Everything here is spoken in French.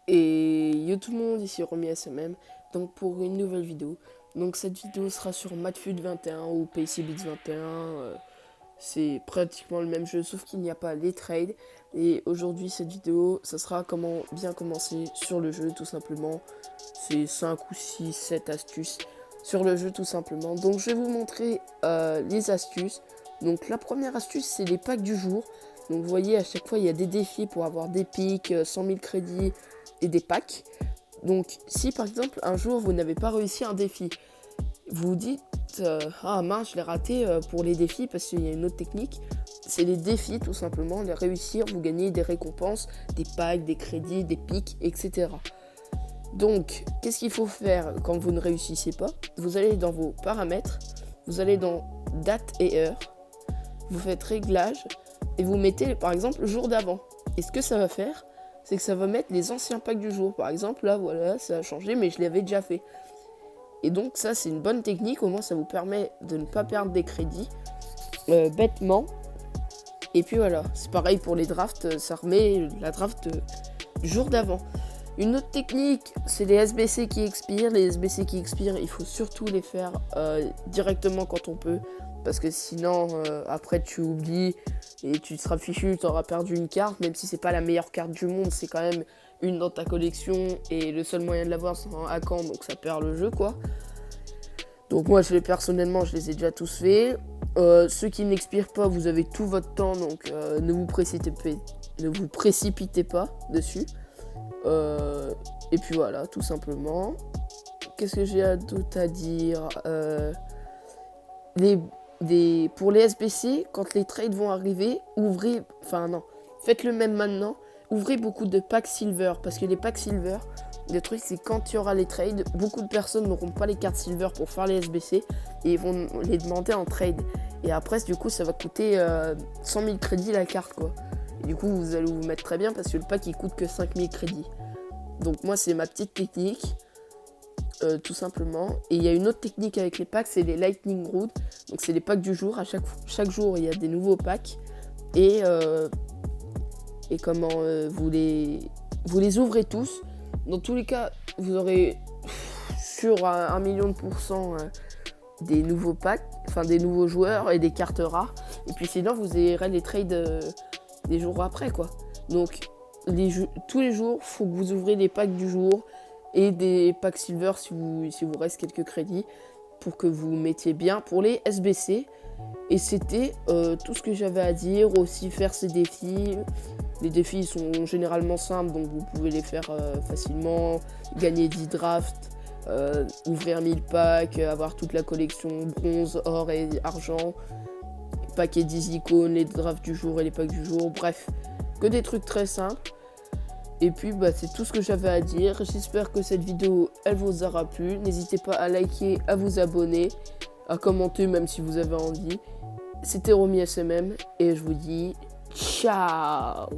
Et yo tout le monde, ici Romy SMM, donc pour une nouvelle vidéo. Donc cette vidéo sera sur Madfut 21 ou PCBits 21, c'est pratiquement le même jeu sauf qu'il n'y a pas les trades. Et aujourd'hui cette vidéo, ça sera comment bien commencer sur le jeu tout simplement. C'est 5 ou 6, 7 astuces sur le jeu tout simplement. Donc je vais vous montrer les astuces. Donc la première astuce c'est les packs du jour. Donc vous voyez à chaque fois il y a des défis pour avoir des pics, 100 000 crédits et des packs. Donc si par exemple un jour vous n'avez pas réussi un défi, vous vous dites ah mince je l'ai raté pour les défis parce qu'il y a une autre technique. C'est les défis tout simplement, les réussir, vous gagnez des récompenses, des packs, des crédits, des pics, etc. Donc qu'est-ce qu'il faut faire quand vous ne réussissez pas? Vous allez dans vos paramètres, vous allez dans date et heure, vous faites réglage et vous mettez par exemple le jour d'avant. Et ce que ça va faire, c'est que ça va mettre les anciens packs du jour. Par exemple, là, voilà, ça a changé, mais je l'avais déjà fait. Et donc, ça, c'est une bonne technique. Au moins, ça vous permet de ne pas perdre des crédits bêtement. Et puis voilà, c'est pareil pour les drafts. Ça remet la draft du jour d'avant. Une autre technique, c'est les SBC qui expirent. Les SBC qui expirent, il faut surtout les faire directement quand on peut. Parce que sinon, après, tu oublies et tu seras fichu, tu auras perdu une carte. Même si c'est pas la meilleure carte du monde, c'est quand même une dans ta collection. Et le seul moyen de l'avoir, c'est en hackant, donc ça perd le jeu, quoi. Donc moi, personnellement, je les ai déjà tous faits. Ceux qui n'expirent pas, vous avez tout votre temps, donc ne vous précipitez pas dessus. Et puis voilà, tout simplement. Qu'est-ce que j'ai d'autre à dire? Pour les SBC, quand les trades vont arriver, faites le même maintenant. Ouvrez beaucoup de packs silver, parce que les packs silver, le truc c'est quand il y aura les trades, beaucoup de personnes n'auront pas les cartes silver pour faire les SBC et ils vont les demander en trade. Et après, du coup, ça va coûter 100 000 crédits la carte, quoi. Et du coup, vous allez vous mettre très bien parce que le pack il coûte que 5 000 crédits. Donc moi, c'est ma petite technique. Tout simplement. Et il y a une autre technique avec les packs, c'est les Lightning Road. Donc c'est les packs du jour. À chaque jour, il y a des nouveaux packs. Et vous les ouvrez tous. Dans tous les cas, vous aurez sur 1 million de pourcents des nouveaux packs, enfin des nouveaux joueurs et des cartes rares. Et puis sinon, vous aurez les trades des jours après, quoi. Donc tous les jours, faut que vous ouvrez les packs du jour et des packs silver si vous reste quelques crédits pour que vous mettiez bien pour les SBC. Et c'était tout ce que j'avais à dire. Aussi faire ces défis. Les défis sont généralement simples, donc vous pouvez les faire facilement. Gagner 10 drafts, ouvrir 1000 packs, avoir toute la collection bronze, or et argent, paquet 10 icônes, les drafts du jour et les packs du jour. Bref, que des trucs très simples. Et puis c'est tout ce que j'avais à dire. J'espère que cette vidéo elle vous aura plu. N'hésitez pas à liker, à vous abonner, à commenter même si vous avez envie. C'était Romy SMM et je vous dis ciao.